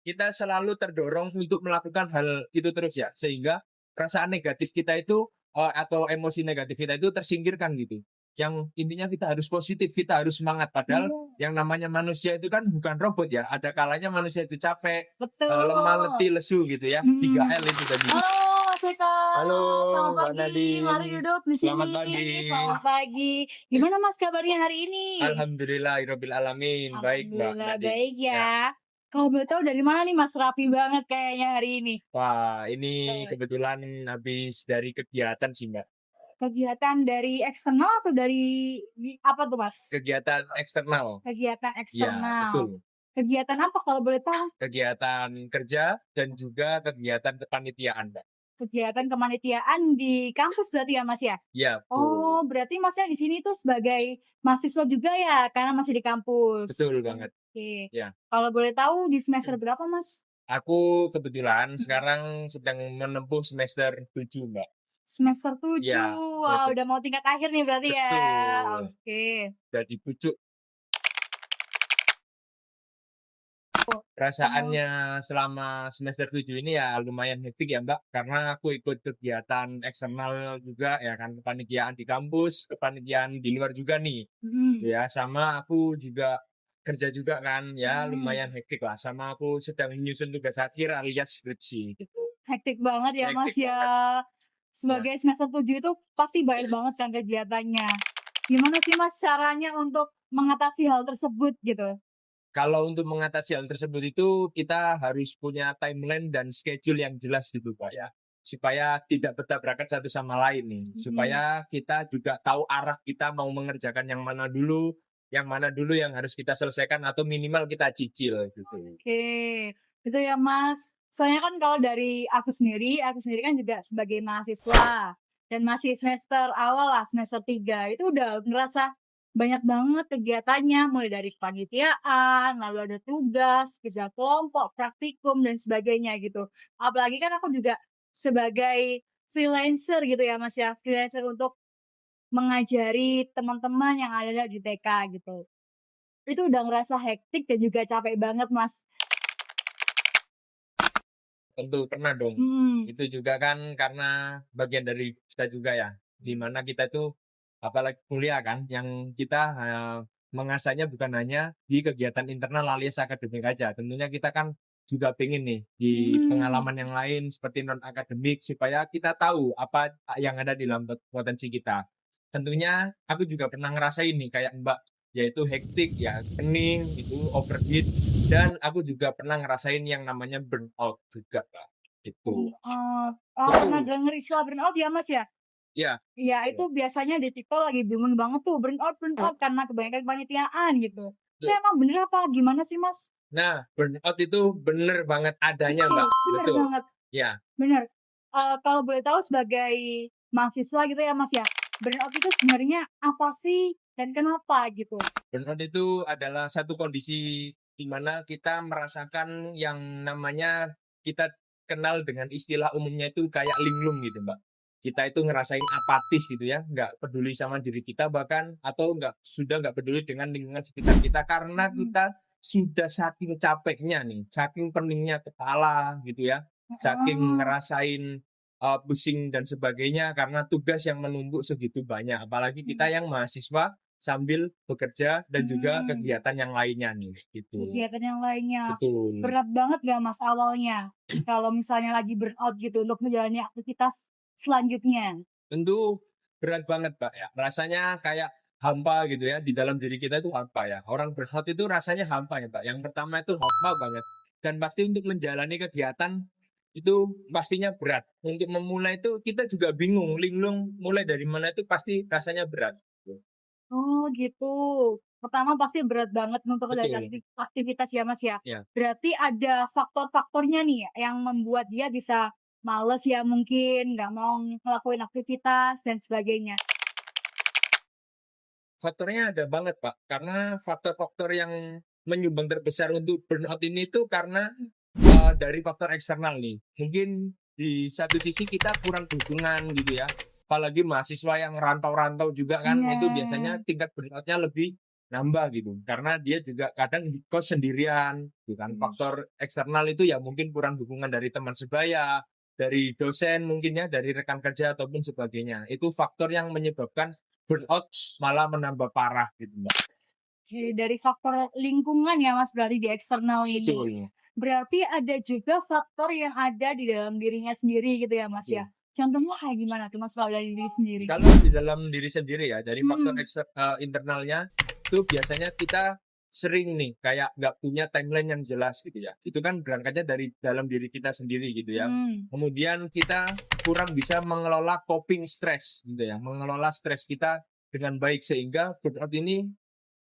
kita selalu terdorong untuk melakukan hal itu terus ya, sehingga perasaan negatif kita itu atau emosi negatif kita itu tersingkirkan gitu. Yang intinya kita harus positif, kita harus semangat. Padahal Iya, yang namanya manusia itu kan bukan robot ya. Ada kalanya manusia itu capek, lemah, betul. letih, lesu gitu ya. Tiga Mhm. L itu tadi. Halo Mas Eka, Halo selamat Mbak pagi. Mari Nadine, duduk di selamat sini. pagi. Selamat pagi. Gimana Mas kabarnya hari ini? Alhamdulillahirabbil alamin. Baik Mbak Alhamdulillah Nadine. baik Ya. ya. Kalau boleh tahu dari mana nih Mas? Rapi banget kayaknya hari ini. Wah, ini kebetulan habis dari kegiatan sih Mbak. Kegiatan dari eksternal atau dari apa tuh Mas? Kegiatan eksternal. Kegiatan Ya, eksternal. betul. Kegiatan apa kalau boleh tahu? Kegiatan kerja dan juga kegiatan kepanitiaan Mbak. Kegiatan kepanitiaan di kampus berarti ya Mas ya? Ya, Oh, betul. berarti Masnya di sini tuh sebagai mahasiswa juga ya, karena masih di kampus. Betul banget. Oke. Ya. Kalau boleh tahu di semester berapa, Mas? Aku kebetulan sekarang sedang menempuh semester 7 Mbak. Semester 7. Ya, Wah, semester udah mau tingkat akhir nih berarti ya. betul. Oke. Jadi pucuk Oh, perasaannya selama semester 7 ini ya lumayan hektik ya Mbak, karena aku ikut kegiatan eksternal juga ya kan, kepanitiaan di kampus, kepanitiaan di luar juga nih. mhm, Ya, sama aku juga kerja juga kan, ya mhm. lumayan hektik lah. Sama aku sedang menyusun tugas akhir alias skripsi gitu. Hektik banget ya, Mas, Hektik ya. banget. Ya. Sebagai semester 7 itu pasti banyak banget kan kegiatannya. Gimana sih, Mas, caranya untuk mengatasi hal tersebut gitu? Kalau untuk mengatasi hal tersebut itu kita harus punya timeline dan schedule yang jelas gitu Pak ya. Supaya tidak bertabrakan satu sama lain nih. Mhm. Supaya kita juga tahu arah kita mau mengerjakan yang mana dulu yang harus kita selesaikan atau minimal kita cicil gitu. Oke, itu ya Mas. Soalnya kan kalau dari aku sendiri kan juga sebagai mahasiswa dan masih semester awal lah, semester 3 itu udah ngerasa banyak banget kegiatannya, mulai dari kepanitiaan, lalu ada tugas, kerja kelompok, praktikum dan sebagainya gitu. Apalagi kan aku juga sebagai freelancer gitu ya Mas ya, freelancer untuk mengajari teman-teman yang ada di TK gitu. Itu udah ngerasa hektik dan juga capek banget Mas. Tentu pernah dong. Mhm, Itu juga kan karena bagian dari kita juga ya. Di mana kita tuh apalagi kuliah kan yang kita mengasahnya bukan hanya di kegiatan internal alias akademik aja. Tentunya kita kan juga pengen nih di mmm, pengalaman yang lain seperti non akademik supaya kita tahu apa yang ada di dalam potensi kita. Tentunya aku juga pernah ngerasain nih kayak Mbak, yaitu hektik ya, kening gitu, overheat dan aku juga pernah ngerasain yang namanya burnout juga, Kak, gitu. burnout. Oh, pernah Betul, denger istilah burnout ya, Mas, ya? iya. Iya, itu biasanya di TikTok lagi booming banget tuh, burnout karena kebanyakan kepanitiaan gitu. Itu Betul. emang bener apa gimana sih, Mas? Nah, burnout itu bener banget adanya, Betul, Mbak, bener betul. banget, Ya, bener. Kalau boleh tahu sebagai mahasiswa gitu ya, Mas, ya, burnout itu sebenarnya apa sih dan kenapa gitu? burnout itu adalah satu kondisi di mana kita merasakan yang namanya kita kenal dengan istilah umumnya itu kayak linglung gitu, Mbak. Kita itu ngerasain apatis gitu ya, nggak peduli sama diri kita bahkan atau nggak peduli dengan lingkungan sekitar kita karena Mhm, kita sudah saking capeknya nih, saking peningnya kepala gitu ya, saking heeh, ngerasain pusing dan sebagainya karena tugas yang menumpuk segitu banyak. Apalagi kita mhm, yang mahasiswa sambil bekerja dan juga mhm. kegiatan yang lainnya nih, gitu. Kegiatan yang lainnya. Betul. Berat banget gak Mas awalnya, kalau misalnya lagi burnout gitu untuk menjalani aktivitas selanjutnya? Tentu berat banget, Mbak, ya. Rasanya kayak hampa gitu ya, di dalam diri kita itu hampa ya. Orang burnout itu rasanya hampa ya, Mbak. Yang pertama itu hampa banget. Dan pasti untuk menjalani kegiatan itu pastinya berat. Untuk memulai itu kita juga bingung, linglung, mulai dari mana itu pasti rasanya berat. Oh gitu. Pertama pasti berat banget untuk dari Betul, aktivitas ya Mas ya. ya. Berarti ada faktor-faktornya nih yang membuat dia bisa males ya mungkin, nggak mau ngelakuin aktivitas dan sebagainya. Faktornya ada banget, Pak. Karena faktor-faktor yang menyumbang terbesar untuk burnout ini itu karena dari faktor eksternal nih. Mungkin di satu sisi kita kurang dukungan gitu ya. Apalagi mahasiswa yang rantau-rantau juga kan, itu biasanya Bener. tingkat burnout-nya lebih nambah gitu. Karena dia juga kadang kos sendirian, gitu kan. Faktor eksternal itu ya mungkin kurang dukungan dari teman sebaya, dari dosen mungkin ya, dari rekan kerja ataupun sebagainya. Itu faktor yang menyebabkan burnout malah menambah parah gitu, Mbak. Oke, dari faktor lingkungan ya Mas berarti di eksternal ini. Betul. Berarti ada juga faktor yang ada di dalam dirinya sendiri gitu ya Mas ya. Betul. Contohnya kayak gimana tuh Mas kalau dari diri sendiri? Kalau di dalam diri sendiri ya, dari faktor Hmm, internalnya, itu biasanya kita sering nih kayak nggak punya timeline yang jelas gitu ya. Itu kan berangkatnya dari dalam diri kita sendiri gitu ya. hmm, Kemudian kita kurang bisa mengelola coping stress gitu ya, mengelola stres kita dengan baik sehingga burnout ini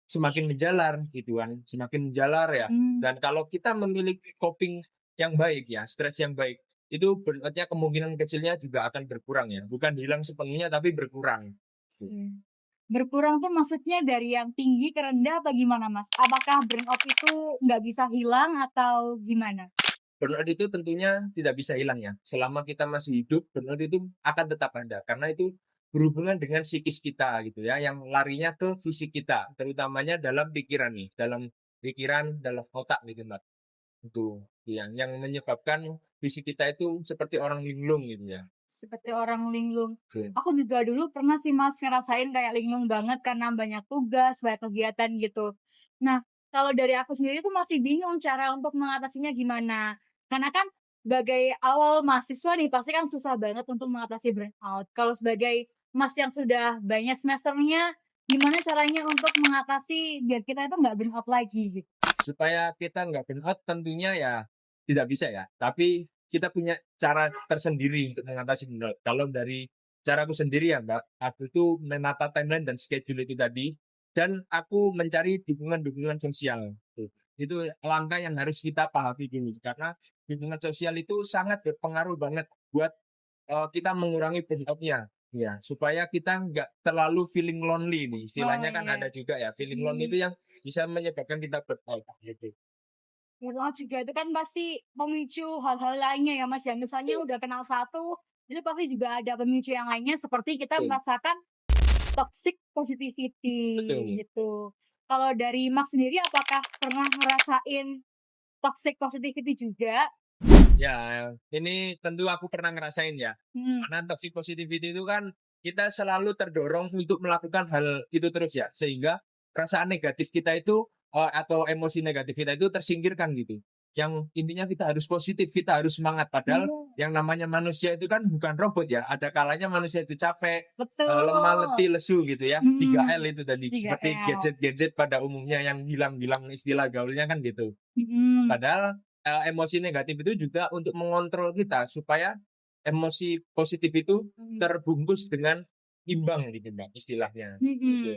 semakin menjalar gitu kan, semakin menjalar ya. hmm. Dan kalau kita memiliki coping yang baik ya, stres yang baik, itu burnout-nya kemungkinan kecilnya juga akan berkurang ya. Bukan hilang sepenuhnya tapi berkurang. Hmm. Berkurang tuh maksudnya dari yang tinggi ke rendah apa gimana Mas? Apakah burnout itu nggak bisa hilang atau gimana? Burnout itu tentunya tidak bisa hilang ya. Selama kita masih hidup, burnout itu akan tetap ada. Karena itu berhubungan dengan psikis kita gitu ya, yang larinya ke fisik kita, terutamanya dalam pikiran nih, dalam pikiran, dalam otak gitu Mbak. Itu yang menyebabkan fisik kita itu seperti orang linglung gitu ya. Seperti orang linglung. Oke. Aku juga dulu pernah sih Mas ngerasain kayak linglung banget karena banyak tugas, banyak kegiatan gitu. Nah, kalau dari aku sendiri tuh masih bingung cara untuk mengatasinya gimana. Karena kan sebagai awal mahasiswa nih pasti kan susah banget untuk mengatasi burnout. Kalau sebagai Mas yang sudah banyak semesternya, gimana caranya untuk mengatasi biar kita itu nggak burnout lagi gitu? Supaya kita nggak burnout tentunya ya tidak bisa ya, tapi kita punya cara tersendiri untuk mengatasi burnout. Kalau dari caraku sendiri ya Mbak, aku itu menata timeline dan schedule itu tadi, dan aku mencari dukungan-dukungan sosial. Tuh. Itu langkah yang harus kita pahami gini, karena dukungan sosial itu sangat berpengaruh banget buat kita mengurangi burnout-nya. Ya, supaya kita nggak terlalu feeling lonely nih, Oh istilahnya kan iya. ada juga ya, feeling lonely Hmm. itu yang bisa menyebabkan kita burnout gitu. Burnout juga itu kan pasti memicu hal-hal lainnya ya Mas ya. Misalnya udah kenal satu, itu pasti juga ada pemicu yang lainnya seperti kita Betul, merasakan toxic positivity betul. gitu. Kalau dari Mas sendiri apakah pernah ngerasain toxic positivity juga? Ya, ini tentu aku pernah ngerasain ya. Hmm, Karena toxic positivity itu kan kita selalu terdorong untuk melakukan hal itu terus ya, sehingga perasaan negatif kita itu atau emosi negatif kita itu tersingkirkan gitu. Yang intinya kita harus positif, kita harus semangat. Padahal iya, yang namanya manusia itu kan bukan robot ya. Ada kalanya manusia itu capek, lemah, betul. letih, lesu gitu ya. 3 L Mhm, itu tadi. Seperti 3L. gadget-gadget pada umumnya yang hilang-hilang istilah gaulnya kan gitu. Mhm, Padahal, emosi negatif itu juga untuk mengontrol kita supaya emosi positif itu terbungkus dengan imbang gitu, Mbak, istilahnya, mhm. gitu.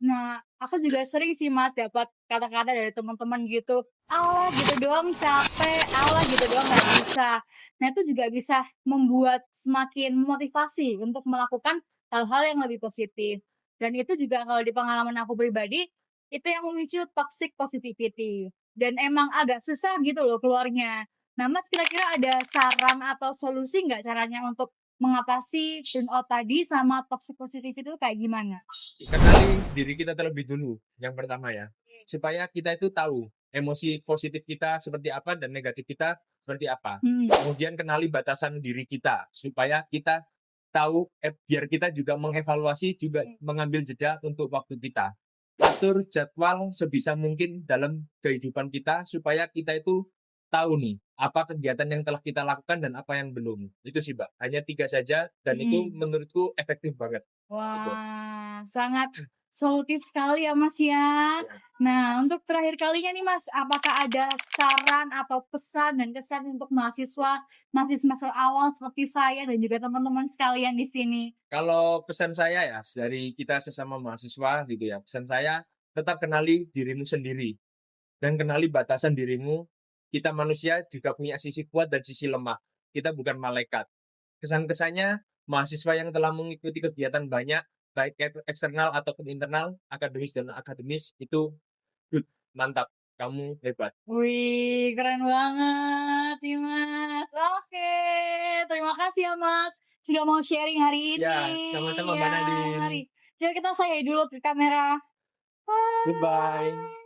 Nah, aku juga sering sih Mas dapat kata-kata dari teman-teman gitu, "Alah gitu doang capek, alah gitu doang nggak bisa." Nah, itu juga bisa membuat semakin motivasi untuk melakukan hal-hal yang lebih positif. Dan itu juga kalau di pengalaman aku pribadi, itu yang memicu toxic positivity. Dan emang agak susah gitu loh keluarnya. Nah, Mas kira-kira ada saran atau solusi nggak caranya untuk mengatasi burnout tadi sama toxic positivity itu kayak gimana? Kenali diri kita terlebih dulu, yang pertama ya, supaya kita itu tahu emosi positif kita seperti apa dan negatif kita seperti apa. Hmm. Kemudian kenali batasan diri kita, supaya kita tahu, biar kita juga mengevaluasi, juga mengambil jeda untuk waktu kita. Atur jadwal sebisa mungkin dalam kehidupan kita, supaya kita itu tahu nih, apa kegiatan yang telah kita lakukan dan apa yang belum. Itu sih, Mbak. Hanya 3 saja dan itu Mhm. menurutku efektif banget. Gitu. Wah, sangat solutif sekali ya, Mas, ya. Ya. Nah, untuk terakhir kalinya nih, Mas, apakah ada saran atau pesan dan kesan untuk mahasiswa masih semester awal seperti saya dan juga teman-teman sekalian di sini? Kalau pesan saya ya, dari kita sesama mahasiswa gitu ya, pesan saya tetap kenali dirimu sendiri dan kenali batasan dirimu. Kita manusia juga punya sisi kuat dan sisi lemah. Kita bukan malaikat. Kesan-kesannya, mahasiswa yang telah mengikuti kegiatan banyak, baik eksternal ataupun internal, akademis dan akademis, itu good, mantap, kamu hebat. Wih, keren banget nih, Mas. Oke, terima kasih ya, Mas, sudah mau sharing hari Ya, ini. sama-sama Mbak Ya, Nadine. mari. Yuk kita say hi dulu ke kamera. Goodbye.